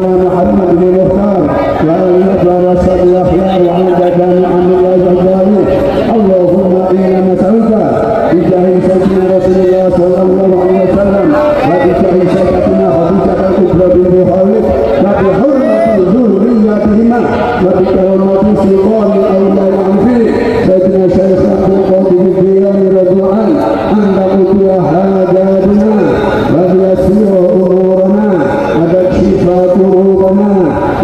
محمد بن مختار وأن ورثة الأخيار وعودة عن الله الجلال اللهم إنا نسألك بجاه سيدنا رسول الله صلى الله عليه وسلم وبجاه سيدنا خديجة الكبرى بنت خويلد وبحرمة ذريتهما وبكرامة سلطان أولاد عنفه سيدنا شيخ عبد القادر الجيلاني رضي الله عنه أن تقضي حاجاتنا وتيسر أمورنا وتكشف كروبنا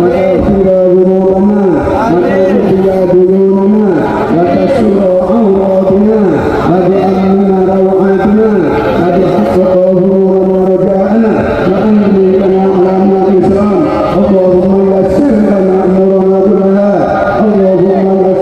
وتغفر ذنوبنا وتغفر ديوننا وتستر عوراتنا وبأمن روعاتنا وبحق ظهورنا رجاءنا وأنزل لنا على الإسلام اللهم يسر لنا أمورنا كلها اللهم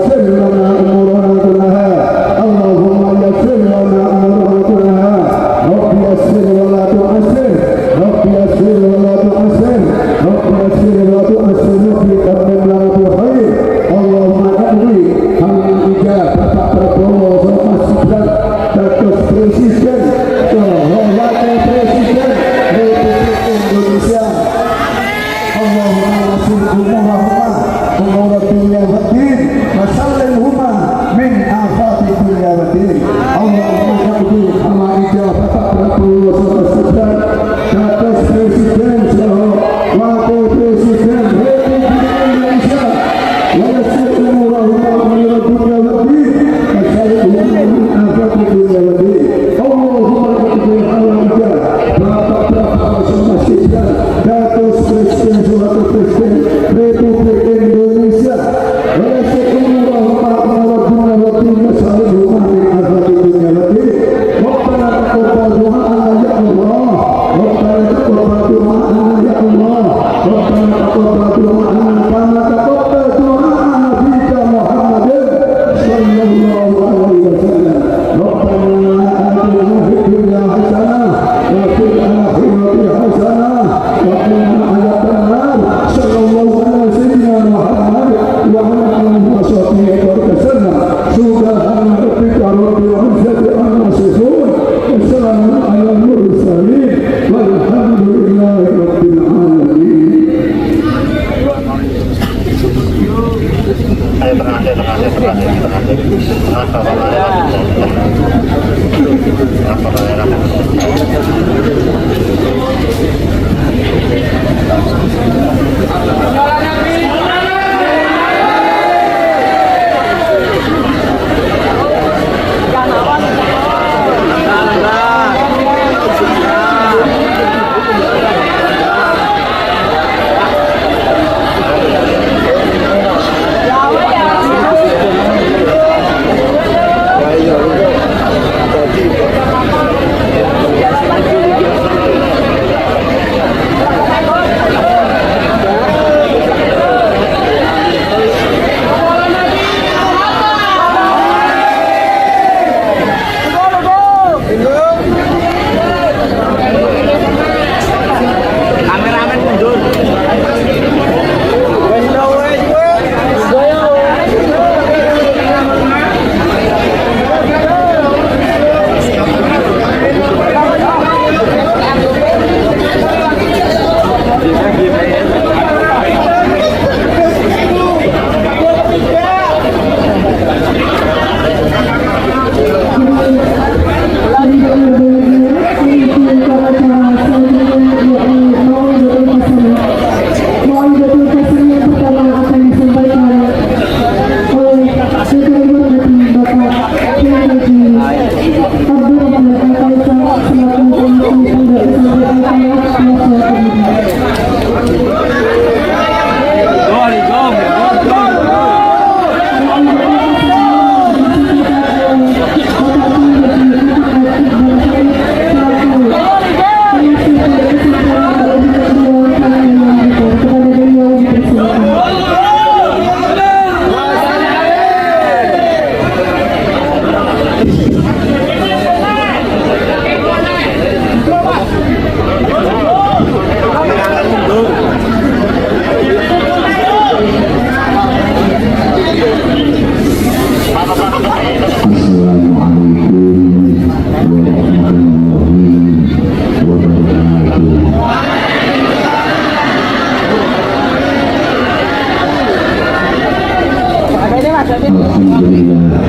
Alhamdulillah.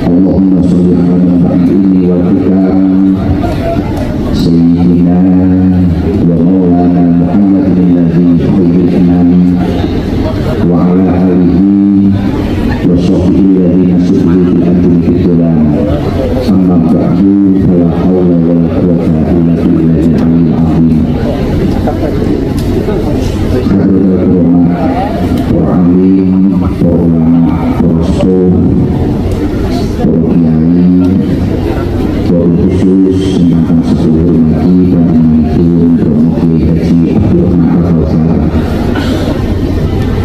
Allahumma sholli ala nabiyyina wa sayyidina wa maulana Muhammadin alladhi khuliqna wa ala alihi wa sahbihi alladhina subiru bil adli fitulan amma ba'du fala hawla wa la quwwata illa billahi al-aliyyil azim. Para alim, para ulama, para ustaz, para kiai, para khusus tentang seluruh lagi dan itu promosi haji Abdul Rahman Al-Fawzan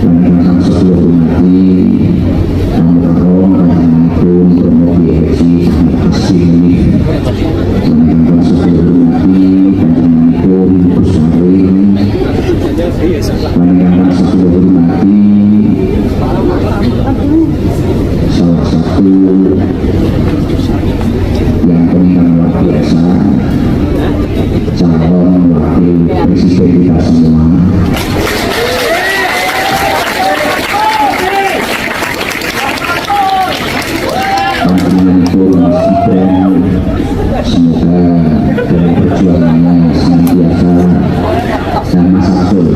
dan tentang seluruh lagi Al-Muharram dan itu promosi haji Ahmad Hasim dan tentang seluruh lagi dan itu Kusari dan tentang seluruh lagi salah satu yang penting luar biasa, calon wakil presiden kita semua. Teman-teman itu presiden, semoga dalam perjuangannya senantiasa dan masakul.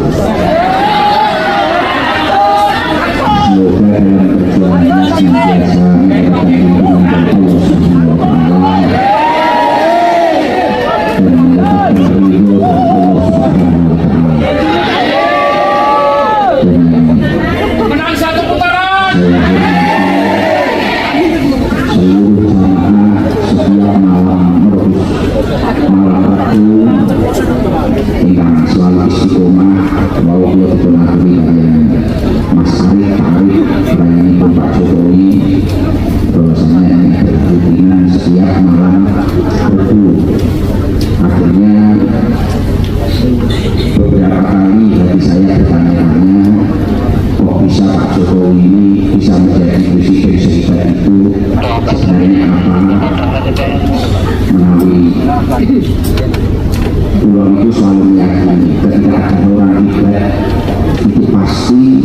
Semoga dalam perjuangannya senantiasa mendapatkan dukungan dari Allah Subhanahu wa Ta'ala dan mendapatkan ridho dari Allah Subhanahu wa Ta'ala. Menang satu putaran. Seluruh jamaah setiap malam merebus malam Rabu yang selalu istiqomah bahwa dia dipengaruhi kalian Mas Arif, Pak Arif, dan Ibu Pak Jokowi bahwasanya ini adalah rutinan setiap malam Rabu. Akhirnya beberapa kali hati saya bertanya-tanya kok bisa Pak Jokowi ini bisa menjadi presiden sehebat itu, sebenarnya apa melalui uang itu selalu meyakini ketika ada orang hebat itu pasti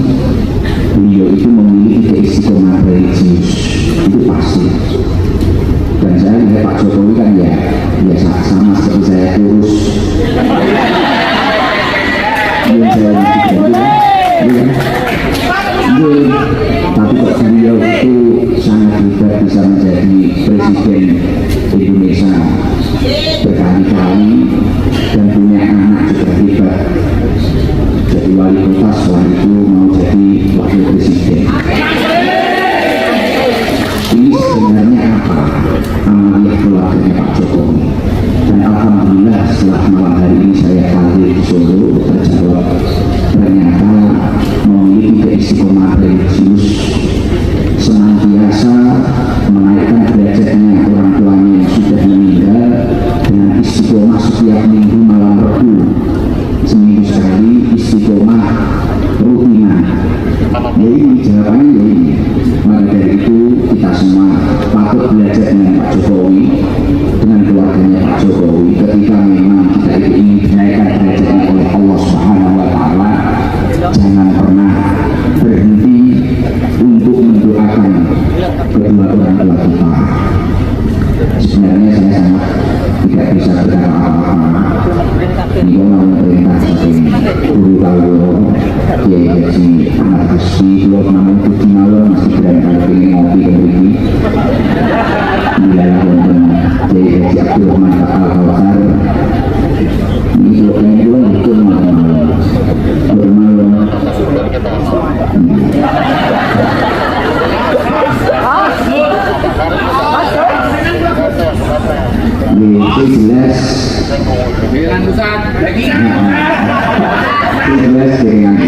beliau itu memiliki keistiqomahan religius, itu pasti. Dan saya lihat Pak Jokowi kan ya sama seperti saya kurus yang saya tapi kok beliau itu sangat hebat bisa menjadi presiden Indonesia berkali-kali dan punya anak juga hebat jadi wali kota, setelah itu mau jadi wakil presiden. Ini sebenarnya apa amaliyah keluarganya Pak Jokowi? Dan alhamdulillah setelah malam hari ini saya hadir di Solo terjawab, ternyata memiliki keistiqomahan religius, senantiasa menaikkan derajatnya orang tuanya yang sudah meninggal dengan istiqomah setiap minggu malam Rabu, seminggu sekali istiqomah rutinan. Ya ini jawabannya ya ini. Maka dari itu kita semua patut belajar dengan Pak Jokowi, dengan keluarganya Pak Jokowi. Ketika memang kita itu ingin dinaikkan derajatnya oleh Allah Subhanahu wa Ta'ala, jangan pernah berhenti untuk mendoakan kedua orang tua kita. Sebenarnya saya sangat tidak bisa berkata apa-apa. Ini mau memerintah sebagai guru kalau Kiai Haji Ahmad Hasim, kalau namun itu malam masih berani kali ini ngopi ke begini. Wilayah London Kiai Haji Abdul Rahman Al-Fawzan. Ini kalau yang pulang itu malam-malam. Itu jelas Bilang Ustaz, lagi itu jelas dengan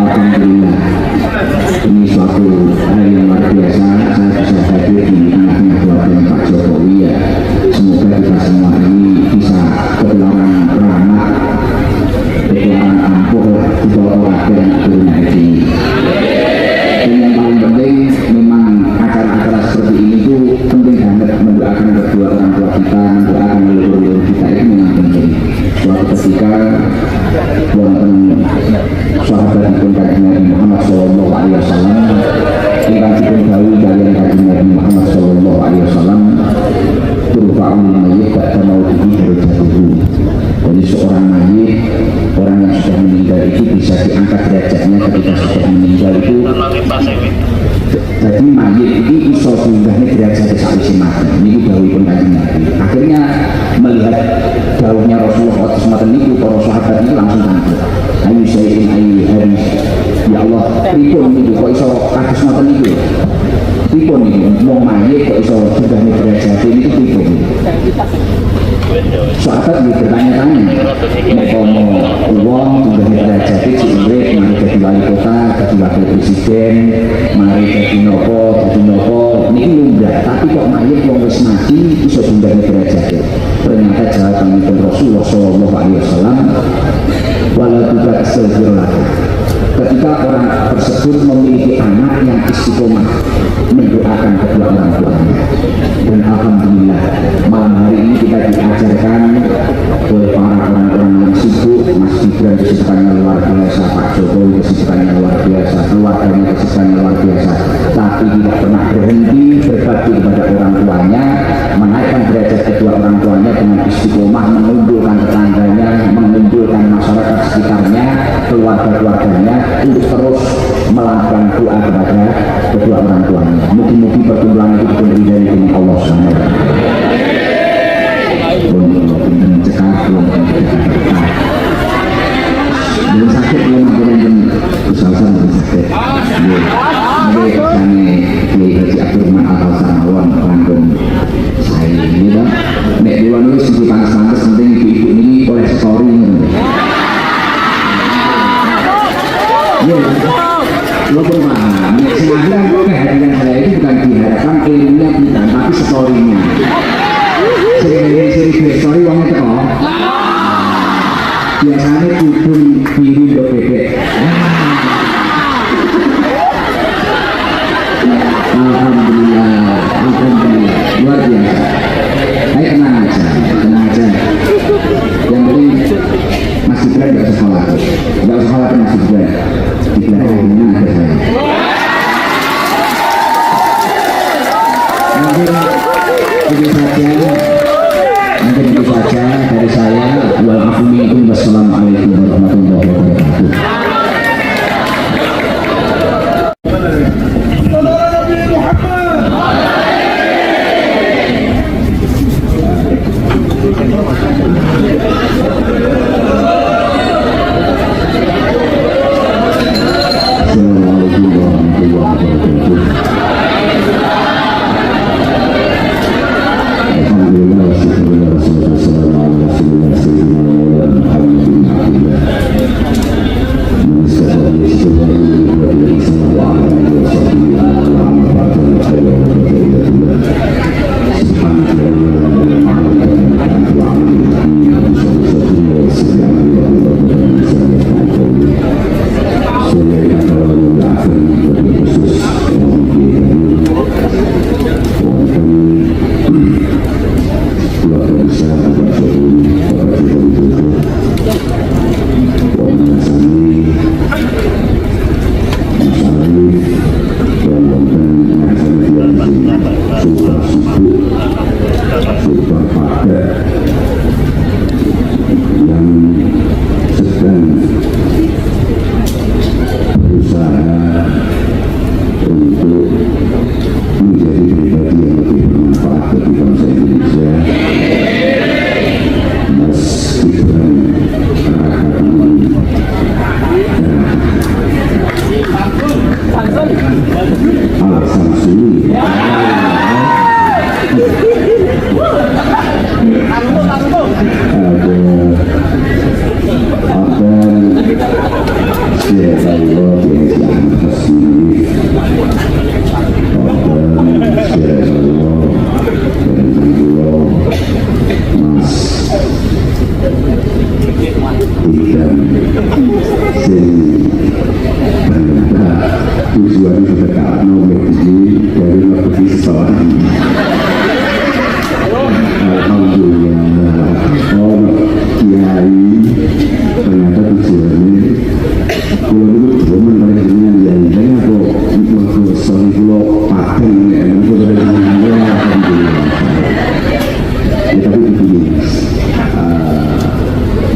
alhamdulillah ini suatu hal yang luar biasa. Saya bisa hadir di tengah-tengah keluarga Pak Jokowi ya. Semoga kita semua ini bisa ketularan rahmat, ketularan ampuh, ketularan dan keturunan ketika sudah meninggal itu jadi mayit ini iso pinggahnya derajat saksi mati ini dawuhipun Kanjeng Nabi. Akhirnya melihat dawuhnya Rasulullah semacam itu, para sahabat itu langsung tanya, ayu sayyidin ayu hari, ya Allah pripun itu kok iso kados semacam itu, pripun itu mau mayit kok iso pinggahnya derajat ini pripun. Sahabat bertanya-tanya, mau uang pinggahnya derajat itu urip mari jadi wali kota, jadi wakil presiden, mari jadi nopo ini lumrah, tapi kok mayit wong wis mati iso pinggahnya derajat. Ternyata jawaban itu Rasulullah Shallallahu Alaihi Wasallam, walau juga astagfirullah. Ketika orang tersebut memiliki anak yang istiqomah mendoakan kedua orang tuanya, dan alhamdulillah malam hari ini kita diajarkan oleh para orang-orang yang sibuk. Mas Gibran kesibukannya luar biasa, Pak Jokowi kesibukannya luar biasa, keluarganya kesibukannya luar biasa, tapi tidak pernah berhenti berbakti kepada orang tuanya, menaikkan derajat kedua orang tuanya dengan istiqomah, mengumpulkan tetangganya, mengumpulkan masyarakat sekitarnya, keluarga-keluarganya untuk terus melakukan doa kepada kedua orang tuanya. Mungkin perkumpulan itu diberi dari Allah SWT. Belum sakit belum belum usaha sakit. Jadi kami di Haji Abdurrahman Al-Sanawan Lampung saya ini dah. Nek dua nulis di panas-panas penting ibu-ibu ini oleh story ini. Ya, lo bermana? Nek sengaja kehadiran saya itu bukan diharapkan ilmunya bukan, tapi storynya. Seri story uangnya teko. Biasanya kubun biru do bebek. Alhamdulillah luar biasa. Ayo tenang aja. Yang penting Mas Gibran nggak usah khawatir, Mas Gibran. Di belakangnya ada saya. Mungkin itu saja dari saya. Wassalamualaikum warahmatullahi wabarakatuh.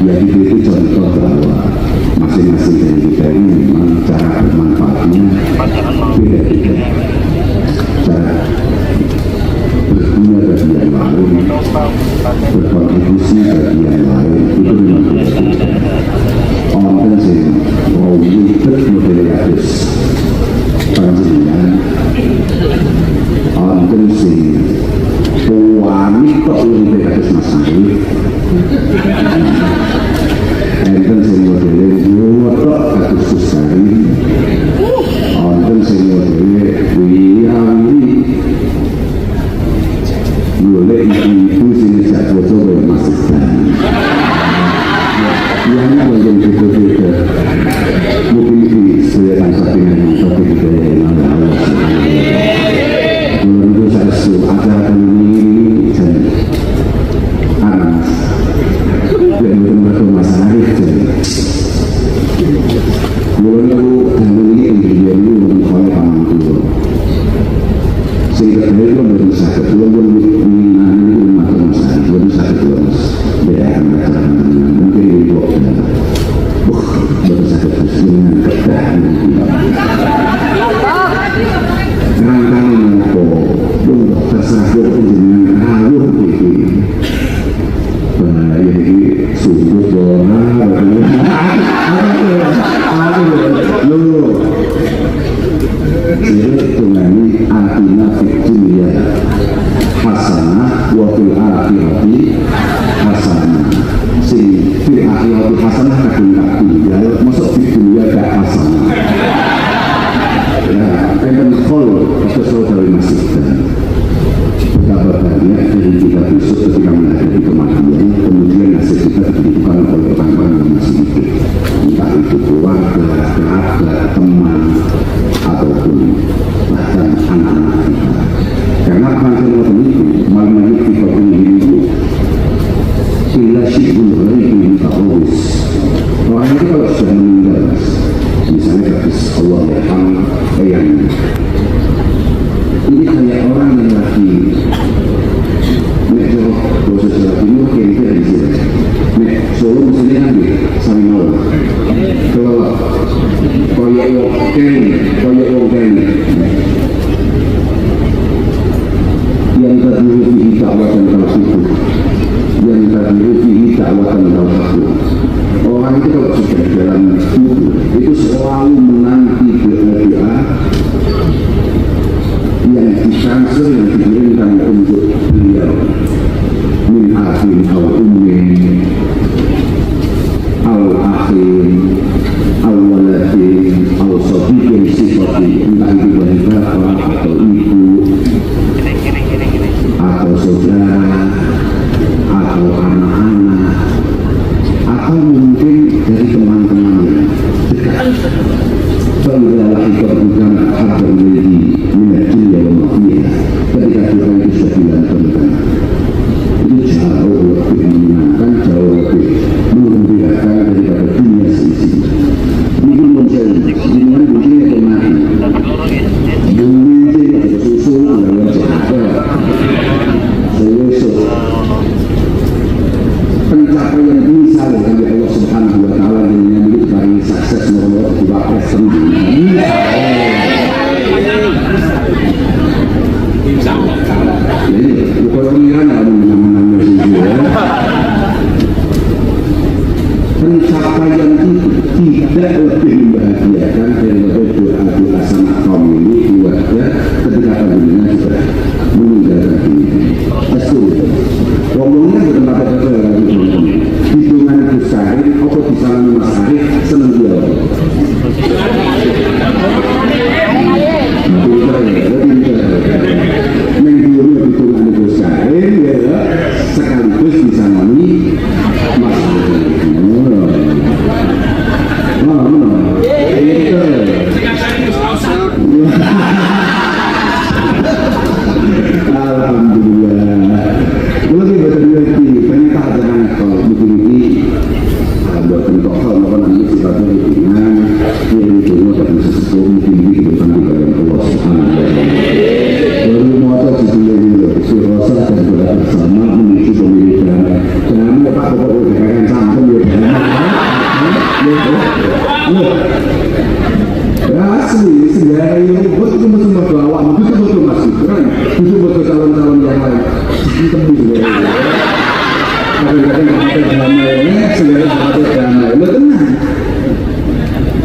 Jadi itu contoh bahwa masing-masing dari kita ini memang cara yang mungkin berbeda. Mungkin ini kelihatan sapi yang topik kita yang Allah menurut saya acara ini dan anak yang berumur masalah itu. Menurut ini individu menurut oleh pamangku. Sehingga mereka belum sakit, belum mati masalah, belum sakit belum. Beda antara mungkin itu belum sakit dengan keadaan. Rangkaian itu belum terserah dengan alur ini. Jadi sungguh bola, Jadi artinya fikirnya hasanah wa fil akhirati hasanah. Si fil akhirati hasanah kadung ya masuk fikirnya gak hasanah. Ya, pengen itu saudara masih betapa banyak dari kita besok ketika menghadapi kematian, kemudian nasib kita ditentukan oleh orang-orang yang masih hidup, entah itu keluarga, kerabat, teman, ataupun bahkan anak-anak kita. Karena panggilan itu malam kita itu bila syibul ghaibi ta'awus. Orang itu kalau sudah meninggal, misalnya habis Allah yang ini kayak orang yang lagi metro proses lagi mungkin dia di sini. Nek Solo misalnya kan di Saminau. Kalau koyok wong yang terdiri di dakwah dan tauhid, yang terdiri di dakwah dan tauhid. Orang itu kalau sudah dalam itu selalu menanti doa yang ditransfer yang dikirimkan untuk beliau min akhir al ummin al akhir al waladin al sadiqin sifati, entah itu dari bapak atau ibu atau saudara atau anak-anak atau mungkin dari teman-teman dekat. Fa'idhalah ikut-ikutkan harga menjadi minat dunia yang mafiya. Ketika Tuhan itu sudah dilantarkan, itu jauh lebih menyenangkan, jauh lebih menggembirakan daripada dunia seisinya. Mungkin muncul dengan begini atau mati. Mungkin ada susul, ada jahat, selesai. Pencapaian misalnya dari Allah Subhanahu wa Ta'ala dengan itu bagi sukses nomor dua sendiri. Jadi bukan pengiran ada nama-nama sendiri. Pencapaian itu tidak lebih membahagiakan daripada doa-doa sama kaum ini buatnya ketika pandeminya sudah meninggalkan dunia. Pasti ngomongnya bertempat ada hitungan itu sehari, apa bisa lima sehari senang dia. Menghitungi hitungan itu sehari, ya sekaligus bisa mami masalah. Itu. Alhamdulillah. Lebih berterima penyekah dengan kalau begini buat bentuk hal maupun nanti sifatnya ringan yang ditunggu dan sesuatu tinggi kehidupan di dalam Allah Subhanahu wa Ta'ala. Baru motor sebenarnya surasa dan berada bersama menuju pemilikan. Jangan lupa pokok udah sampai asli segala ini betul semua bawa betul masih keren betul calon-calon yang lain kita bisa kadang-kadang kita damai segala sesuatu damai lo tenang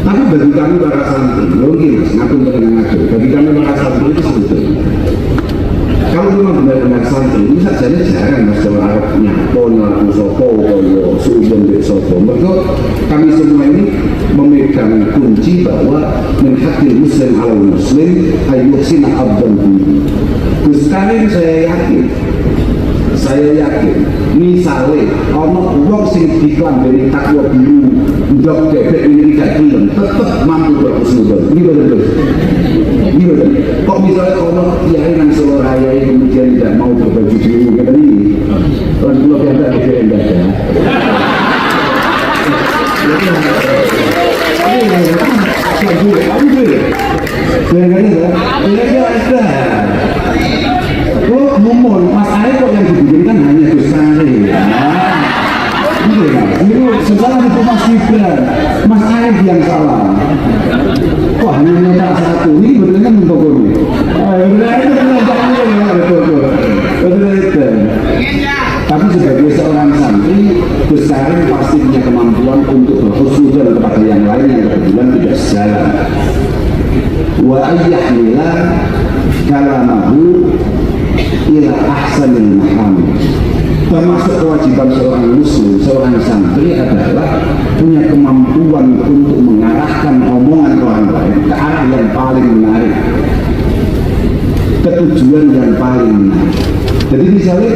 tapi bagi kami para santri mungkin ngaku dengan ngaku bagi kami para santri itu sebetulnya kalau memang benar-benar santri ini saja jarang mas kalau Arabnya pona sopo koyo suudon dek sopo mereka kami semua ini memegang kunci bahwa menghakil muslim ala muslim ayyuhsina abdan bihi. Terus kali saya yakin saya yakin misalnya ono wong sing diklambeni takwa biru ndok bebek ini tidak gelem tetep mampu berhusnuzon. Ini betul. Ini betul. Kok misalnya ono kiai nang Solo Raya kemudian tidak mau berbaju biru kayak tadi orang dulu biasa BBM baca oh ngomong Mas Ae kok yang dibikinkan hanya Gus Sari itu setelah itu Mas Gibran Mas Ae yang salah kok hanya nyetak satu ini betul kan untuk ini betul tapi sebagai seorang santri Gus Sari pasti punya kemampuan untuk berhusnuzon kepada yang lain yang kebetulan tidak sejalan wa ayyahmila kalamahu ila ahsanil mahamid. Termasuk kewajiban seorang muslim, seorang santri adalah punya kemampuan untuk mengarahkan omongan orang lain ke arah yang paling menarik, ke tujuan yang paling menarik. Jadi misalnya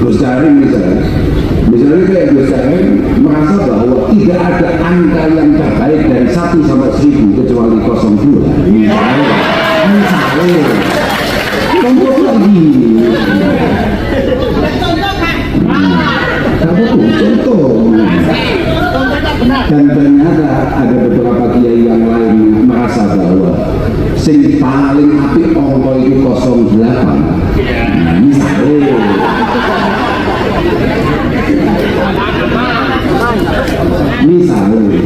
Gus Karim misalnya kayak Gus Karim merasa bahwa tidak ada angka yang terbaik dari 1 sampai 1000 kecuali 02. Misalnya contoh lagi contoh dan ternyata ada beberapa kiai yang lain merasa bahwa sing paling apik angka itu 08 misalnya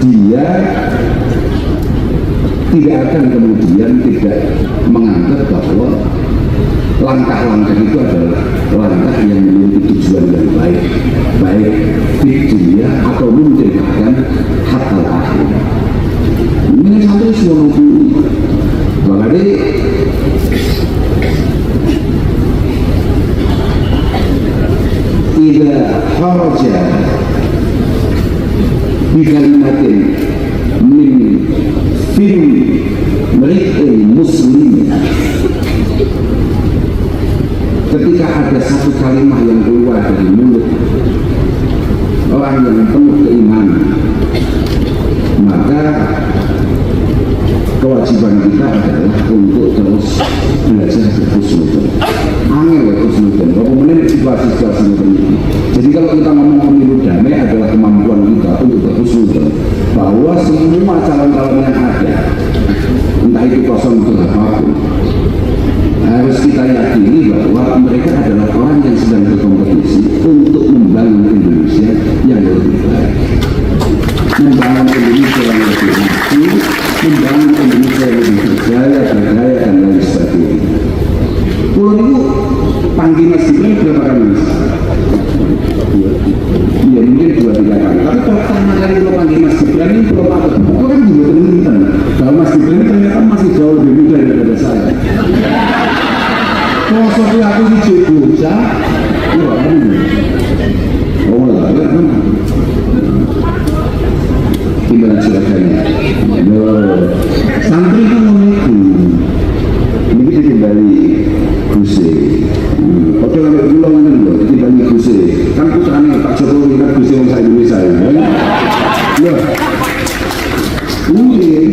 dia tidak akan kemudian tidak menganggap bahwa langkah-langkah itu adalah langkah yang memiliki tujuan yang baik di dunia atau mungkin bahkan hatta akhir. Ini satu semua bahkan tidak haraja di kalimatin min film mereka muslim ketika ada satu kalimat yang keluar dari mulut orang yang penuh keimanan maka kewajiban kita adalah untuk terus belajar berhusnuzon. Angel berhusnuzon walaupun situasi-situasi ini. Jadi kalau kita ngomong pemilu damai adalah kemampuan kita untuk berhusnuzon bahwa semua calon-calon yang ada entah itu kosong atau apapun harus kita yakini bahwa mereka adalah orang yang sedang berkompetisi untuk membangun Indonesia yang lebih baik, membangun Indonesia yang lebih maju, membangun Indonesia yang lebih berdaya dan lain sebagainya. Kalau itu panggil Mas Gibran berapa kali Mas? Iya mungkin 2-3 kali. Tapi kalau pertama kali kalau panggil Mas Gibran ini belum ada. Itu kan juga teman-teman bahwa Mas Gibran ternyata masih jauh lebih muda daripada saya. Kalau suatu aku dicukup bisa, ya kan? Oh lah, ya kan? Gimana ceritanya? Santri itu mengiku ini kita kembali Guse oke sampai pulang kan kembali Guse kan putranya Pak Jokowi kan Guse yang saya Indonesia ya mungkin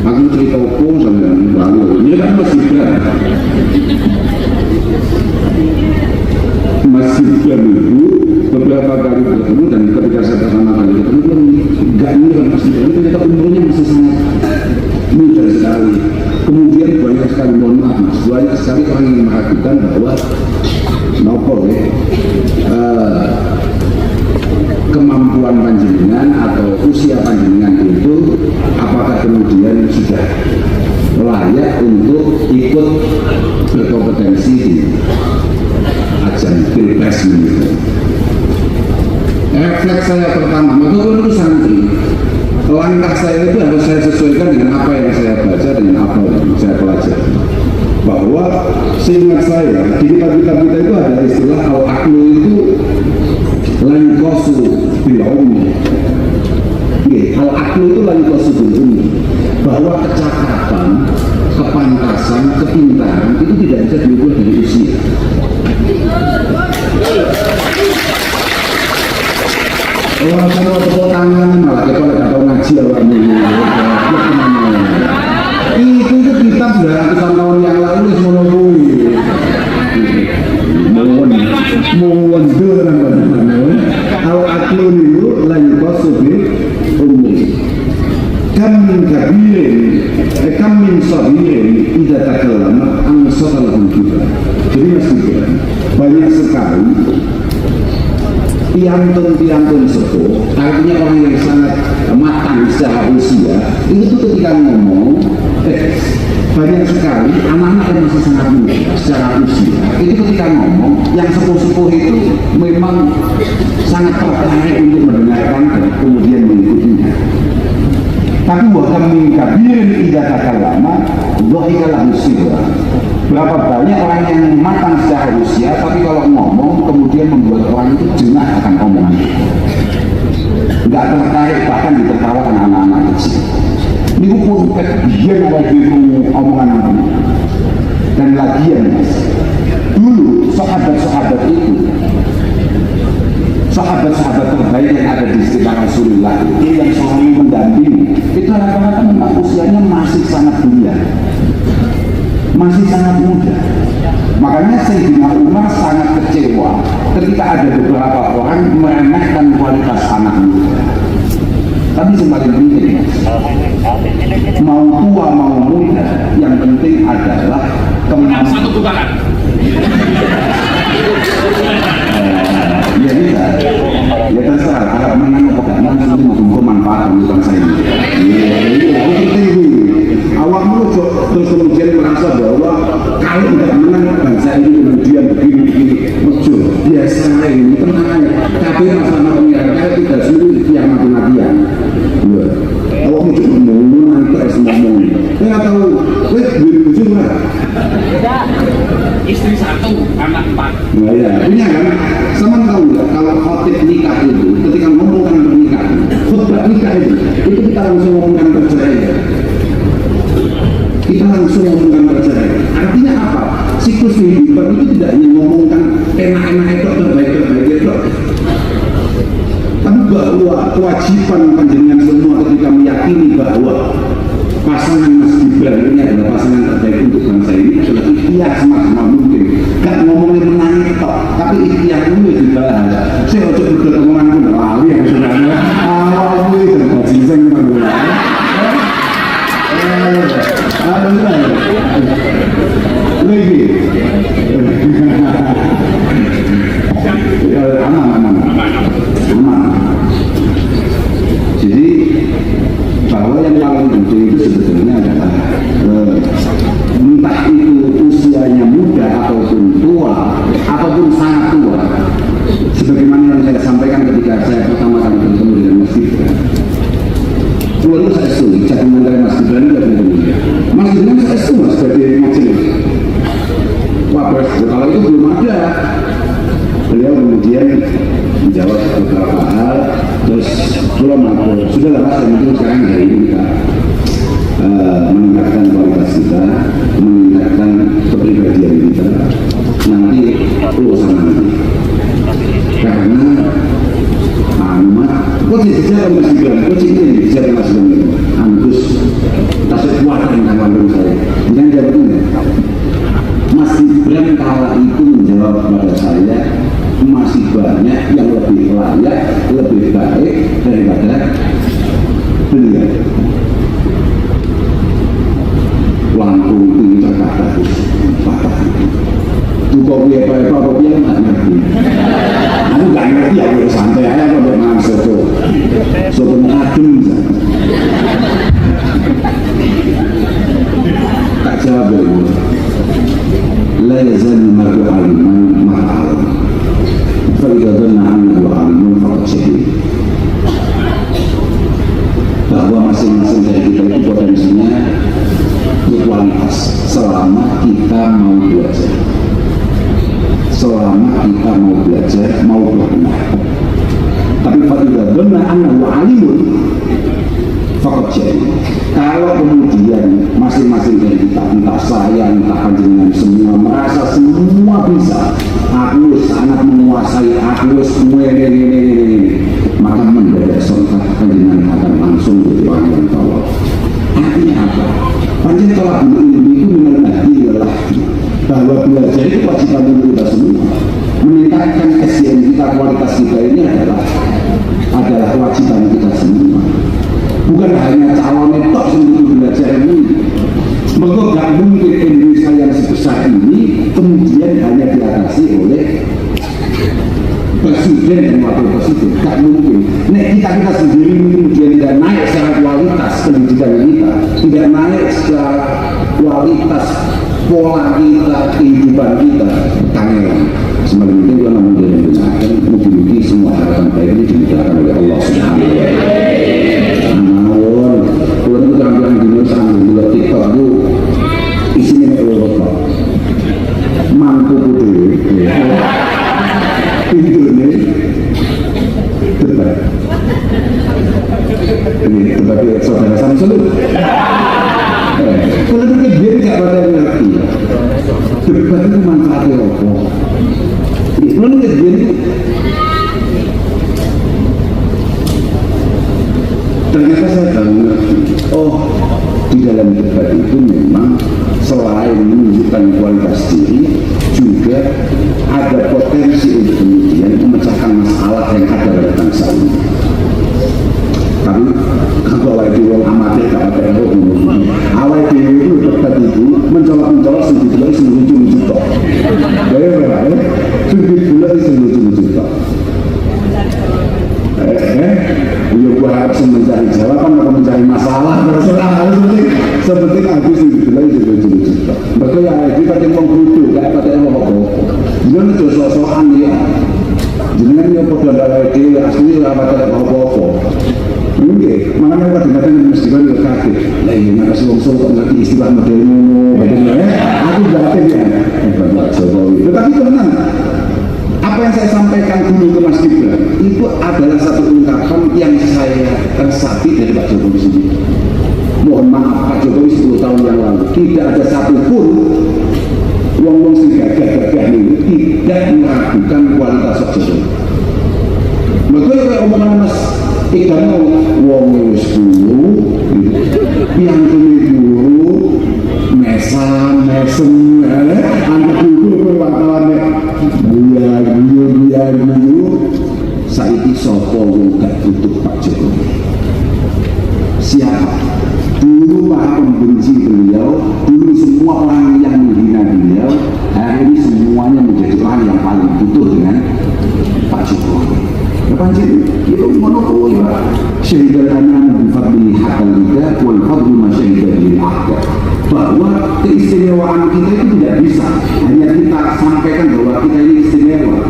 aku cerita opung sama lalu ini kan Mas Gibran itu beberapa kali bertemu dan ketika saya pertama kali ketemu enggak mirip Mas Gibran ternyata umurnya masih sangat muda sekali. Kemudian banyak sekali mohon maaf Mas, banyak sekali orang yang meragukan bahwa nopo kemampuan panjenengan atau usia panjenengan itu apakah kemudian sudah layak untuk ikut berkompetensi di ajang pilpres ini. Refleks saya pertama, meskipun itu santri, langkah saya itu harus saya sesuaikan dengan apa yang saya baca, dengan apa yang saya pelajari. Bahwa seingat saya, di kitab-kitab kita itu ada istilah al-aqlu itu lain kosu bil-ummi. Al-aqlu itu lain kosu bil-ummi. Bahwa kecakapan kepantasan, kepintaran itu tidak bisa diukur dari usia. Orang kalau tepuk tangan malah kita nggak tahu ngaji awalnya. Itu kitab sudah ratusan tahun yang lalu semua mohon al-aklun itu lain kosubi umum kam min sabirin tidak takalama angsotalahum juga. Jadi meskipun banyak sekali piantun sepuh, artinya orang yang sangat matang secara usia, itu ketika ngomong banyak sekali anak-anak yang masih sangat muda secara usia, itu ketika ngomong yang sepuh-sepuh itu memang sangat tertarik untuk mendengarkan dan kemudian mengikutinya. Tapi bahkan mingkabirin tidak takal lama, lohikalah musibah. Berapa banyak orang yang matang secara usia, tapi kalau ngomong kemudian membuat orang itu jengah akan omongan. Nggak tertarik, bahkan ditertawakan anak-anak kecil. Ini pun dia lagi omongan apa? Dan lagian dulu sahabat-sahabat itu, sahabat-sahabat terbaik yang ada di sekitar Rasulullah itu yang selalu mendampingi, itu rata-rata memang usianya masih sangat belia, masih sangat muda. Makanya Sayyidina Umar sangat kecewa ketika ada beberapa orang meremehkan kualitas anak muda. Tapi yang paling penting, mau tua mau muda, yang penting adalah kemampuan. Satu putaran. Ya bisa, ya terserah. Kalau menang apa enggak, nanti mau manfaat bukan saya. Iya, penting. Awak mulut terus kemudian merasa bahwa kalau tidak menang bangsa ini kemudian begini muncul biasa ini tenang aja. Tapi masalah pengirannya tidak sulit yang mati-matian. Awak muncul ngomong nanti harus ngomong. Saya tahu, bujuk lah. Istri 1, anak 4. Nah ya, punya kan? Sama tahu nggak kalau khotib nikah itu ketika ngomongkan pernikahan, khutbah nikah itu kita langsung ngomongkan perceraian. Kita langsung ngomongkan perceraian. Artinya apa? Siklus kehidupan itu tidak hanya ngomongkan enak-enak itu terbaik-terbaik itu, tapi bahwa kewajiban panjenengan semua ketika meyakini bahwa pasangan Mas Gibran ini adalah pasangan terbaik untuk bangsa ini adalah ikhtiar semaksimal mungkin. Gak ngomongin menangis tok, tapi ikhtiar itu dibahas. Saya ojo berdoa omongan pun lali yang sebenarnya. Awal itu jinseng teman-teman. Lagi. Aman. Jadi bahwa yang paling penting itu sebetulnya adalah entah itu usianya muda ataupun tua ataupun sangat tua, sebagaimana yang saya sampaikan ketika saya pertama kali bertemu dengan Mas Gibran. Lalu saya setuju, jadi menteri Mas Gibran juga bertemu. Mas Gibran saya setuju sebagai majelis. Wah, kalau itu belum ada. Beliau kemudian menjawab beberapa hal, terus belum aku sudah lah, saya mungkin sekarang dari ini kita meningkatkan kualitas kita, meningkatkan kepribadian kita, nanti urusan nanti. Karena amat, kok tidak Mas Gibran, kok tidak bisa Mas Gibran, antus tasuk kuat tentang kampung saya. Jangan jawab ini. Mas Gibran kala itu menjawab kepada saya, masih banyak yang lebih layak, lebih baik daripada beliau. Lampung tinggi Jakarta, patah. Tuh dia apa dia nggak ngerti. Aku nggak ngerti, aku santai aja kalau dengan soto adem. Tak jawab dulu. La yazal mar'u aliman ma'al. Fa'idha dhanna annahu alimun faqad syahid. Bahwa masing-masing dari kita itu potensinya berkualitas selama kita mau belajar, selama kita mau belajar, mau berbenah. Tapi fa'idha dhanna annahu alimun fakot jadi. Kalau kemudian masing-masing dari kita, entah saya, entah panjenengan semua merasa semua bisa, aku sangat menguasai, aku ini, maka mendadak sontak panjenengan akan langsung jadi orang yang tolong. Artinya apa? Panjenengan tolak ilmu itu mengenai lelah bahwa belajar itu kewajiban untuk kita semua. Meningkatkan SDM kita, kualitas kita ini adalah kewajiban kita semua. Bukan hanya calon tok untuk belajar ini. Maka gak mungkin Indonesia yang sebesar ini kemudian hanya diatasi oleh presiden dan wakil presiden. Gak mungkin. Kita sendiri kemudian tidak naik secara kualitas pendidikan kita, tidak naik secara kualitas pola kita, kehidupan kita, kangelan. Semakin penting kita namun menggunakan mungkin semua harapan baik ini dimudahkan oleh Allah Subhanahu wa Ta'ala. Kalau itu terang-terang di Indonesia, juga TikTok itu isinya kalau mampu putih itu ini debat saudara Samsul. Kalau itu biar gak pada ngerti debat itu manfaatnya apa. Kalau itu biar ternyata saya tahu ngerti, di dalam debat itu memang selain menunjukkan kualitas diri, juga ada potensi untuk kemudian memecahkan masalah yang ada pada bangsa ini. Tapi kalau awal itu amatir gak ada awal itu debat itu mencolok sendiri lucu-lucu tok. Sendiri tok. Gua harus mencari jawaban atau mencari masalah terserah seperti habis itu betul ya kita timbang kudu kayak pada yang ngomong jangan itu soal-soalan ya jangan yang pada lagi asli lah pada apa-apa mungkin makanya kita dengarkan meskipun juga kaget lah ini nggak kasih langsung ngerti istilah modelmu aku berarti ya tetapi tenang. Apa yang saya sampaikan dulu ke Mas Gibran itu adalah satu ungkapan yang saya resapi dari Pak Jokowi sendiri. Mohon maaf, Pak Jokowi 10 tahun yang lalu tidak ada satupun wong-wong sing gagah-gagah ini tidak meragukan kualitas Pak Jokowi. Maka ya omongan Mas Ikan wong wis guru, yang dulu mesem, anak dulu wartawan buya saiki sopo wong gak butuh Pak Jokowi. Siapa? Dulu para pembenci beliau, dulu semua orang yang menghina beliau, hari ini semuanya menjadi orang yang paling butuh dengan Pak Jokowi. Panjang itu monopoli syahidana bifadli hakal kita wal fadlu masyahida bil akbar, bahwa keistimewaan kita itu tidak bisa hanya kita sampaikan bahwa kita ini istimewa.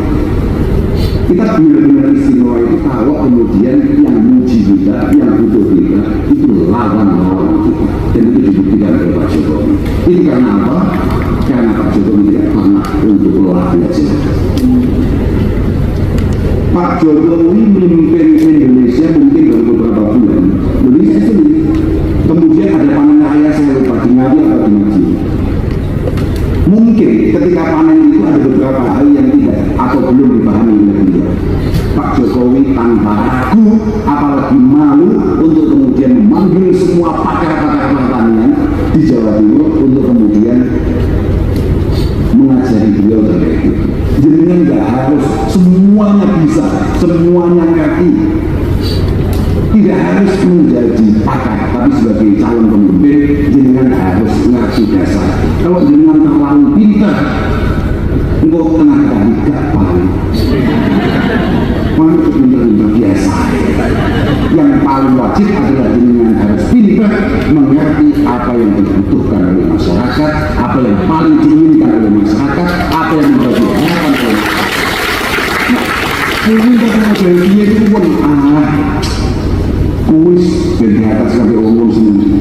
Kita benar-benar istimewa itu kalau kemudian yang muji kita, yang butuh kita itu lawan kita, dan itu dibuktikan oleh Pak Jokowi. Ini karena apa? Karena Pak Jokowi tidak pernah untuk lelah belajar. Pak Jokowi memimpin Indonesia mungkin baru beberapa bulan. Indonesia sendiri. Kemudian ada panen raya, saya lupa di Ngadi atau di Ngaji. Mungkin ketika panen itu ada beberapa hal yang tidak atau belum dipahami oleh beliau. Pak Jokowi tanpa ragu, apalagi malu untuk kemudian memanggil semua pakar-pakar pertanian di Jawa Timur untuk kemudian mengajari beliau terkait itu. Jenengan nggak harus semuanya bisa, semuanya ngerti. Tidak harus menjadi pakar, tapi sebagai calon pemimpin jenengan harus ngerti dasar. Kalau jenengan terlalu pintar, engkau tenaga gak paling. Mana pintar-pintar biasa. Yang paling wajib adalah jenengan harus pintar mengerti apa yang dibutuhkan oleh masyarakat, apa yang paling diinginkan oleh masyarakat, apa yang menjadi harapan oleh masyarakat. Ini dari dia itu pun kuis dari atas sampai umum sendiri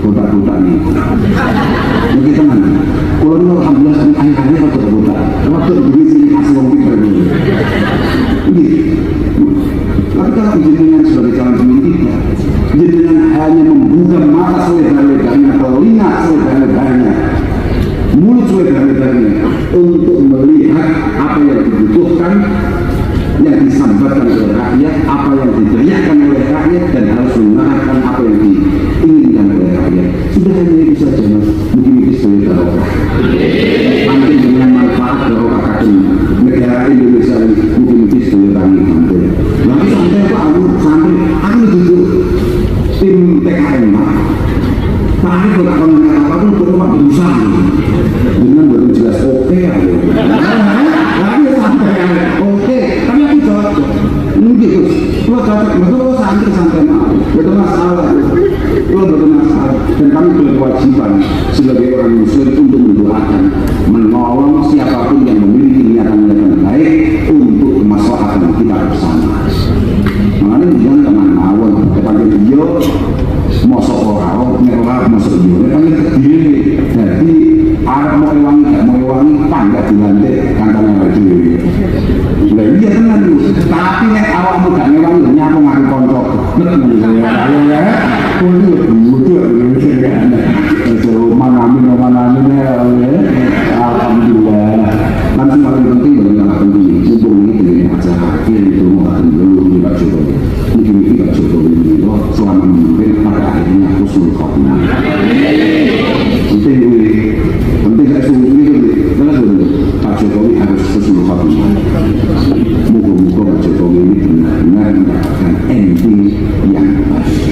kota-kota ini. Jadi teman, kalau ini alhamdulillah akhir-akhirnya kota-kota. Waktu begini sini asal orang pintar dulu. Ini. Tapi kalau jenengan sebagai calon pemimpin kita, jenengan rakyat, apa yang diteriakkan oleh rakyat, dan harus menggunakan apa yang diinginkan oleh rakyat. Sudah hanya itu saja, Mas. Mungkin itu sebagai barokah. Nanti dengan manfaat barokah akan negara Indonesia ini, mungkin itu sebagai tanggung. Tapi sampai Pak, aku duduk tim TKN Pak. Pak ini kalau akan mengatakan apapun, berapa berusaha dengan betul jelas oke ya. Tapi sampai oke, tapi aku jawab mungkin terus. Kalau cocok, betul santai mau, betul masalah, betul masalah. Dan kami berkewajiban sebagai orang Muslim untuk mendoakan, menolong siapapun yang memiliki niatan-niatan baik untuk kemaslahatan kita bersama. Makanya jangan teman mawon, kepada dia mosok orang, mereka mosok dia, mereka kediri. Jadi ada mau ewangi, panggak dilantik kantanya lagi. Nah iya tenan itu, tapi nek awakmu gak ngewangi nyapa mari konco. Ya, butuh mana-mana alhamdulillah. Nanti paling penting bagaimana penting mumpung ini dengan acara akhir itu mau dulu di Pak Jokowi. Mungkin Pak Jokowi itu selama memimpin pada akhirnya husnul khotimah. Penting saya suruh ini Pak Jokowi harus husnul khotimah. Moga-moga Pak Jokowi ini benar-benar mendapatkan ending yang baik.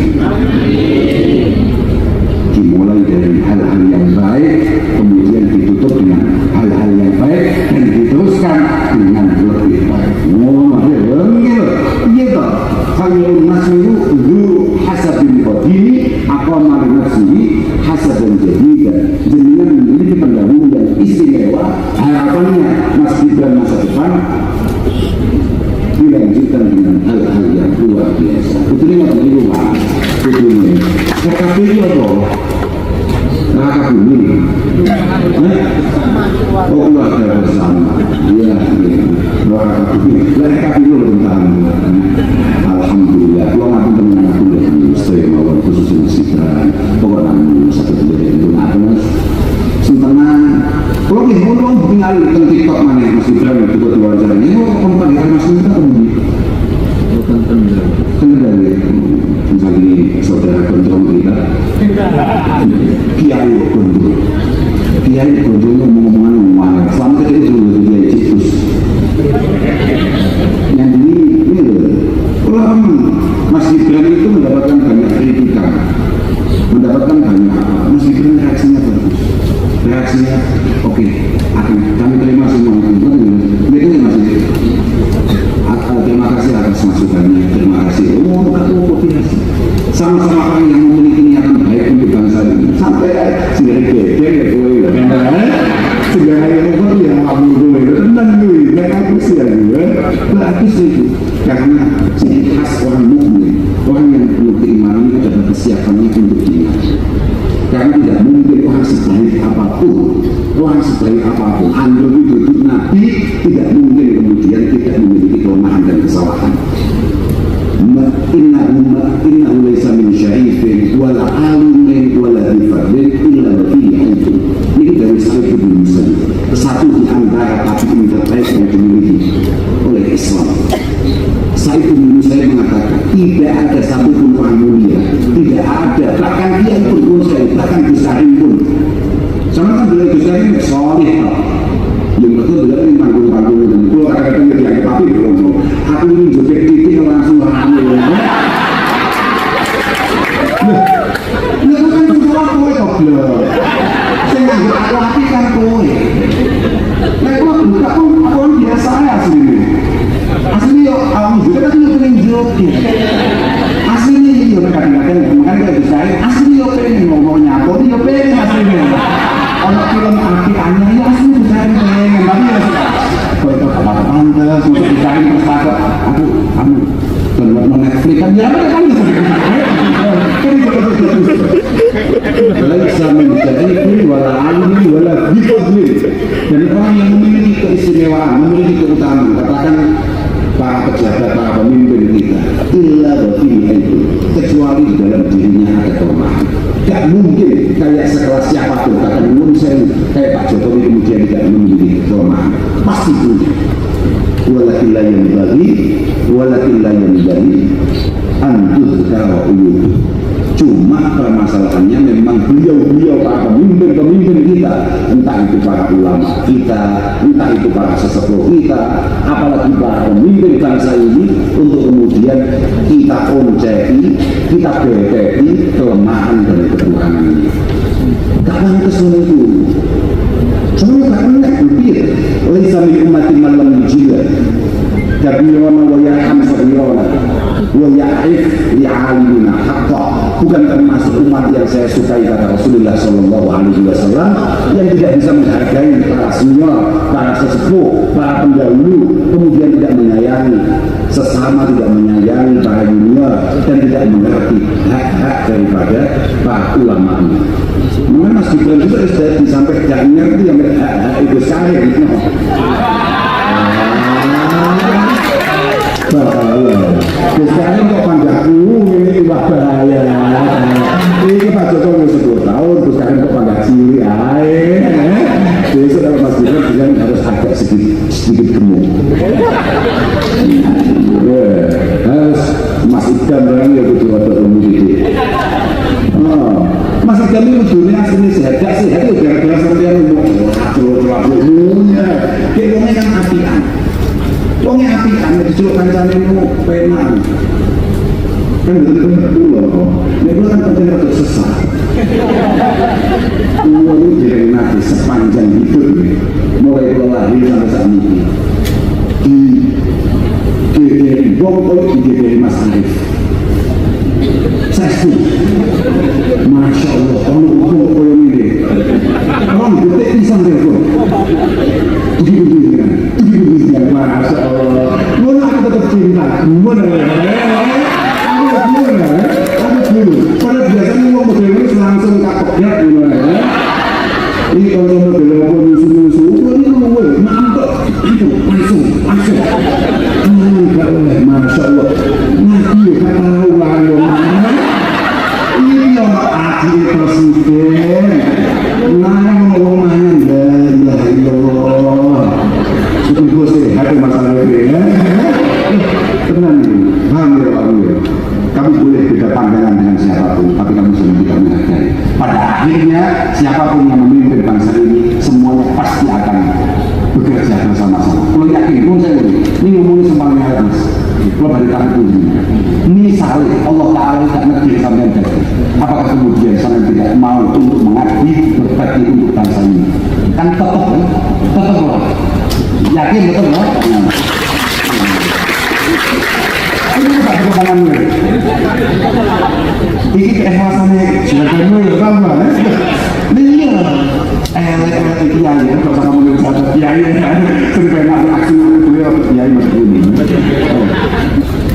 Dimulai dari hal-hal yang baik, kemudian ditutup dengan hal-hal yang baik, dan diteruskan dengan lebih baik. Iya toh. Khairun nasiru dulu hasabin qadimi, aqama nafsihi hasaban jadida. Jenengan memiliki pendahulu yang istimewa, harapannya Mas Gibran masa depan dilanjutkan dengan hal-hal yang luar biasa. Putri nggak boleh lupa. Putri KKP apa? Raka bumi. Oh keluarga bersama. Iya. Raka bumi. Raka bumi tentang. Alhamdulillah. Kalau aku teman aku yang istimewa khusus Gibran. Pokoknya satu kejadian itu mas. Sebenarnya kalau kita tinggal di TikTok mana Mas Gibran itu buat wawancaranya. Oh kompak dengan Mas Gibran kendali misalnya saudara kontrol kita Kiai Gondro ngomong-ngomongan selama itu dulu dia citus yang ini loh Mas Gibran itu mendapatkan banyak kritikan, mendapatkan banyak Mas Gibran reaksinya bagus, reaksinya oke, akan kami terima semua itu masih terima kasih atas masukannya, terima kasih. Aku biasa. Sama-sama orang yang memiliki niatan baik untuk bangsa ini. Sampai sendiri beda ya gue. Segala yang itu yang kamu gue. Tenang gue, gak aku sih ya gue. Bagus itu. Karena ciri khas orang mukmin, orang yang perlu keimanan itu adalah kesiapannya untuk diingat. Karena tidak mungkin orang sebaik apapun, Anda itu Nabi, tidak mungkin kemudian tidak memiliki kelemahan dan kesalahan. Innahu laysa min syarifin wala alimin wala difardin illa fihi itu. Ini dari Sa'id bin Musayyib. Satu di antara tapi ini terbaik yang dimiliki oleh Islam. Sa'id bin Musayyib mengatakan tidak ada satupun orang mulia, tidak ada, bahkan dia pun Musayyib, bahkan Gusarim pun. Sama kan beliau Gusarim soleh yang betul beliau ini panggung-panggung dan itu kadang-kadang dia tapi belum aku ini joget titik langsung hamil. Ini kan menjawab kowe kok beliau. Saya nggak aku hati kan kowe. Nah aku buka aku biasa asli. Asli yo awam juga kan yo pengen joget. Aslinya yo kadang-kadang makanya kayak Gusarim asli yo pengen ngomongnya aku yo pengen aslinya. Kalau film artiannya ya asli Gusarim pengen tapi ya kok itu apa pantas untuk Gusarim persatu kamu buat Netflix kan ya kan laisa min syarifin wala alimi wala bifadli. Jadi orang yang memiliki keistimewaan, memiliki keutamaan, katakan para pejabat, para pemimpin kita illa bafihi itu, kecuali di dalam dirinya ada kelemahan. Gak mungkin kayak sekelas siapapun, katakan saya kayak Pak Jokowi kemudian tidak memilih kelemahan, pasti punya. Walakin la yanbaghi an tuzkara uyubuh. Cuma permasalahannya memang beliau-beliau para pemimpin kita, entah itu para ulama kita, entah itu para sesepuh kita, apalagi para pemimpin bangsa ini, untuk kemudian kita onceki, kita beteki kelemahan dan kekurangan ini. Gak pantas itu. Soalnya gak enak berpikir. Laisa min ummati man lam yujila kabirona wa yarham sabirona wa ya'rif li'alimina haqqa. Bukan termasuk umat yang saya sukai kata Rasulullah SAW, yang tidak bisa menghargai para senior, para sesepuh, para pendahulu, kemudian tidak menyayangi sesama, tidak menyayangi para junior, dan tidak mengerti hak-hak daripada para ulama ini. Mungkin Mas Gibran itu sudah sampai tidak ngerti yang hak-hak itu sekali gitu. Bahaya. Sekarang kok pandangku ini bahaya. Ini Pak Jokowi 10 tahun, terus sekarang kok pandang sendiri aja. Besok kalau Mas Gibran harus agak sedikit gemuk. Harus Mas Idam lagi ya butuh waktu dikit. Mas Idam ini dunia asli sehat, gak sehat itu gara-gara sampai celur-celur kayak kan apian. Wongnya apian, diceluk kancane penak. Kan betul-betul dulu, ini kan penting untuk sesat. Ini jadi nanti sepanjang hidup, mulai lahir sampai saat ini. Di Bongkol di Mas Arif. Saya Masya Allah, kamu Bongkol ini. Kamu betul pisang deh kok. Tujuh Masya Allah. Mana aku tetap cinta, mana? Padahal biasanya mau model ini langsung kakeknya gimana ya? Ini kalau model apa musuh-musuh, ini luwe, mantap, itu langsung. Enggak boleh, Masya Allah. Nanti ya tahu lah ini orang akhir presiden. Nah, ngomong-ngomongnya la ilaha illallah. Itu gue sehat masalah ini ya. Tenang ini, paham ya Pak Amir. Kami boleh beda pandangan dengan siapapun, tapi kami sudah tidak menghargai. Pada akhirnya, siapapun yang memimpin bangsa ini, semuanya pasti akan bekerja bersama-sama. Kalau yakin, pun saya ini ngomongin sempurna habis. Kalau dari kami pun misalnya Allah Ta'ala tidak ngerti sampai jadi, apakah kemudian sampai tidak mau untuk mengabdi berbagi untuk bangsa ini? Kan tetap loh. Yakin betul loh? Ini tak kebangan gue. Ini keikhlasannya sudah gue ya sama. Iya. Elek itu ya, kalau kamu menurut kiai ya, sebenarnya aksi beliau kiai masih ini.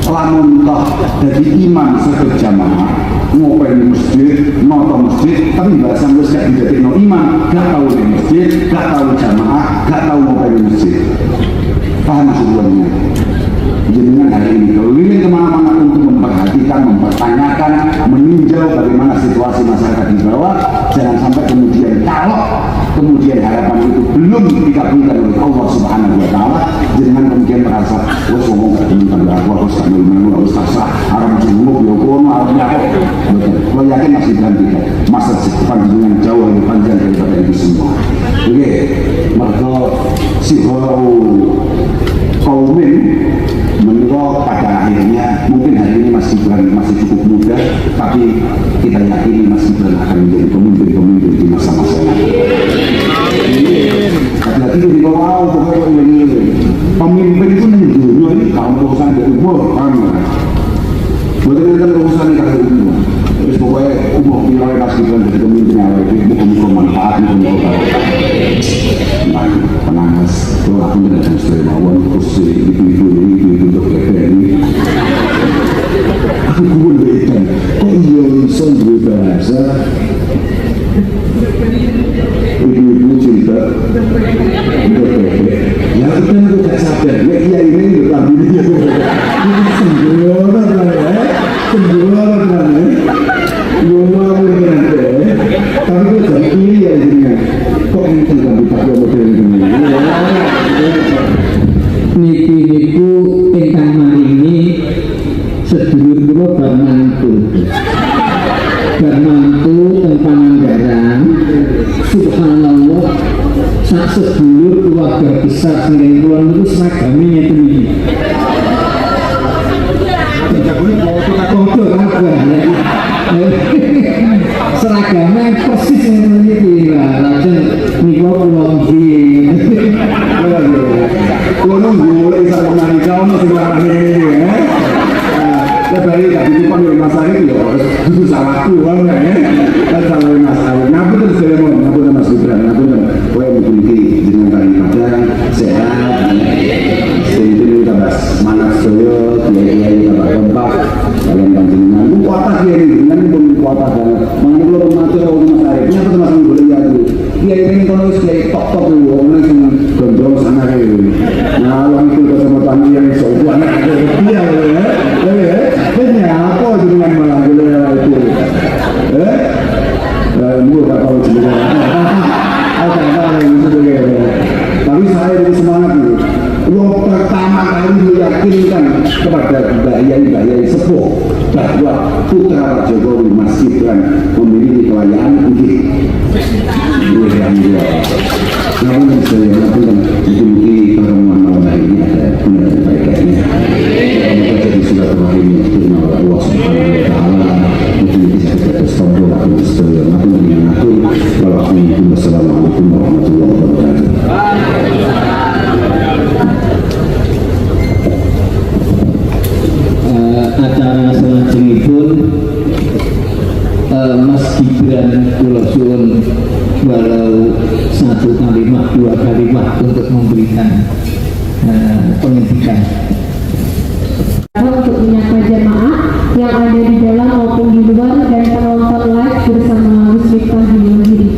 Lamun toh jadi imam seberjamaah, ngopi di masjid, nonton masjid, tapi bahasa Inggris gak jadi no imam, gak tahu di masjid, gak tahu jamaah, gak tahu ngopi di masjid. Paham maksudnya? Jenengan hari ini keliling kemana-mana untuk memperhatikan, mempertanyakan, meninjau bagaimana situasi masyarakat di bawah. Jangan sampai kemudian kalau kemudian harapan itu belum dikabulkan oleh Allah Subhanahu Wa Taala, jenengan kemudian merasa, wah ngomong gak diminta aku harus tak mau harus terserah, orang jenguk, yokono, artinya apa? Betul. Kalau yakin masih berhenti, masa depan dengan jauh lebih panjang daripada itu semua. Oke, maka si kaumin menurut pada akhirnya mungkin hari ini Mas Gibran masih cukup muda, tapi kita yakini Mas Gibran akan menjadi pemimpin di masa-masa ini. Hati-hati di bawah pokoknya ini pemimpin itu menjadi ini kaum urusan dari umur kan? Betul kan urusan dari umur. Terus pokoknya umur pilih Mas Gibran jadi pemimpin awal itu bukan manfaat penangas itu aku tidak bisa melawan kursi ibu-ibu untuk ini aku pun berikan kok iya bisa berbahasa ibu-ibu cerita ya kita itu gak sadar ya iya ini lebih dia ini sembrono kan ya sembrono kan ya ngomong tapi itu jadi pilih ya jadinya sedulur kula bar mantu tentang Pangandaran. Subhanallah, sak sedulur keluarga besar sing kula niku seragame ngeten iki. Seragamnya persis yang ini lah, lajeng niku kula nggih. Kula nunggu isa Amerika ono sing larang ngene ya. Lebih tak ditumpang di Mas Arif ya, itu salahku kan ya. Kan salah Mas Arif. Ngapunten Selemon, ngapunten Mas Gibran, ngapunten. Kowe mugi-mugi jenengan kali sehat. Sehingga kita bahas manas doyo, kiai-kiai kita kompak. Kalian panjenengan lu kuatah kiai ini, nanti pun kuatah banget. Mangga kula matur Mas Arif. Nyapa Mas Arif boleh ya dulu. Kiai ini kono wis kiai top-top lho, wong sing gondrong sanare. Nah, wong itu sama tamu yang iso anak dia ya. Apa dengan malah itu? Gue gak tahu juga. Tapi saya ini semangat nih. Lo pertama kali meyakinkan kepada Mbak Yai Sepuh bahwa putra Pak Jokowi Mas Gibran memiliki kekayaan tinggi. Namun saya lakukan di pertemuan malam hari ini ada benar baiknya. Jadi silaturahim dengan Allah Subhanahu Wa Taala mungkin bisa kita bertemu lagi setelah aku dengan aku. Wassalamualaikum warahmatullahi wabarakatuh. Acara selanjutnya Mas Gibran kula suwun walau satu kalimat dua kalimat untuk memberikan pendidikan untuk menyapa jemaah yang ada di dalam maupun di luar dan penonton live bersama Gus Miftah Hidayat.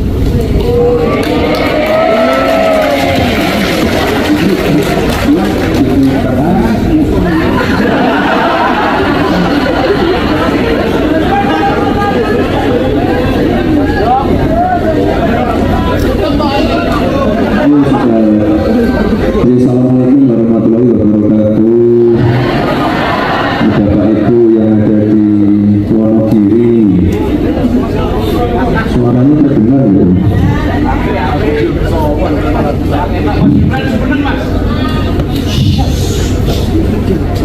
Assalamualaikum warahmatullahi wabarakatuh. Bapak Ibu yang ada di Wonogiri, suaranya terdengar ya?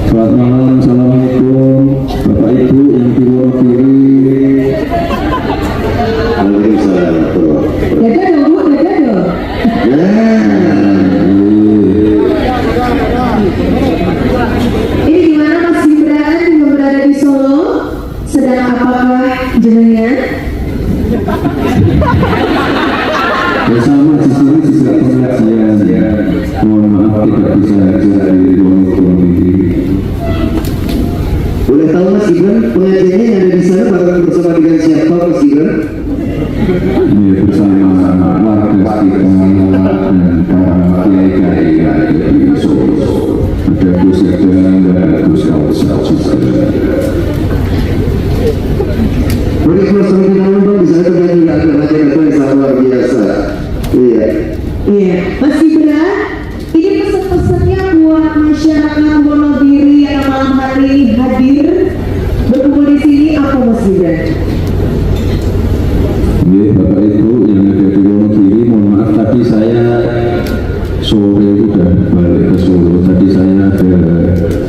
Selamat malam, assalamualaikum Bapak Ibu yang di Wonogiri. Waalaikumsalam. Dadah dong Bu, dadah dong. Ini gimana Mas Gibran yang berada di Solo? Sedang apakah jenengan? Ya sama di sini juga pengajian ya. Mohon maaf tidak bisa hadir di ruang ini. Boleh tahu Mas Gibran pengajiannya yang ada di sana bareng bersama dengan siapa Mas Gibran? Ini bersama warga sekitar dan para kiai-kiai di Solo. Ada Gus Yadang dan Gus Kausal juga. Boleh kelas terlebih dahulu Bang, di sana terjadi acara-acara yang sangat luar biasa. Iya. Iya, Mas Gibran, ini pesan-pesannya buat masyarakat Wonogiri yang malam hari ini hadir berkumpul di sini apa Mas Gibran? Ini Bapak Ibu yang ada di Wonogiri, mohon maaf tadi saya sore sudah balik ke Solo. Tadi saya ada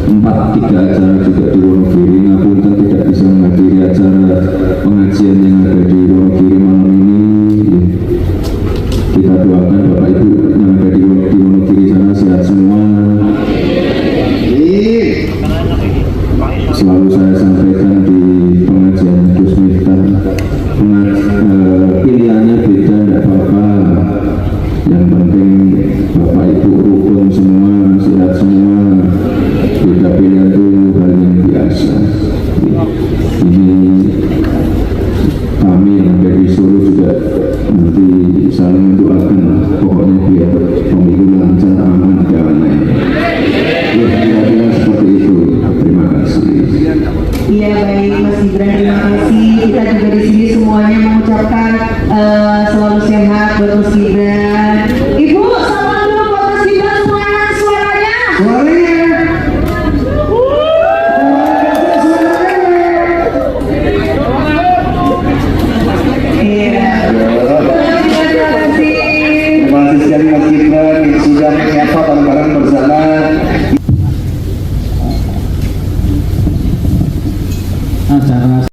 3 acara juga di Wonogiri. Ngapunten tidak bisa menghadiri acara pengajian yang ada di Wonogiri malam ini. Kita doakan Bapak Ibu yang ada di Wonogiri sana sehat semua. Selalu saya sampaikan di pengajian Gus Miftah, pilihannya beda tidak apa-apa. Yang penting Bapak Ibu rukun semua, sehat semua. Beda pilihan itu hal yang biasa. Ini kami yang ada di Solo juga nanti saling mendoakan. Pokoknya biar pemilu lancar, aman, damai. Ya, kira-kira seperti itu. Terima kasih. Iya baik Mas Gibran, terima kasih. Kita juga di sini semuanya mengucapkan selalu sehat buat Mas Gibran. Ibu, salam dulu buat Mas Gibran semuanya, suaranya. Suaranya. sekali Mas Gibran yang sudah menyapa bareng-bareng bersama acara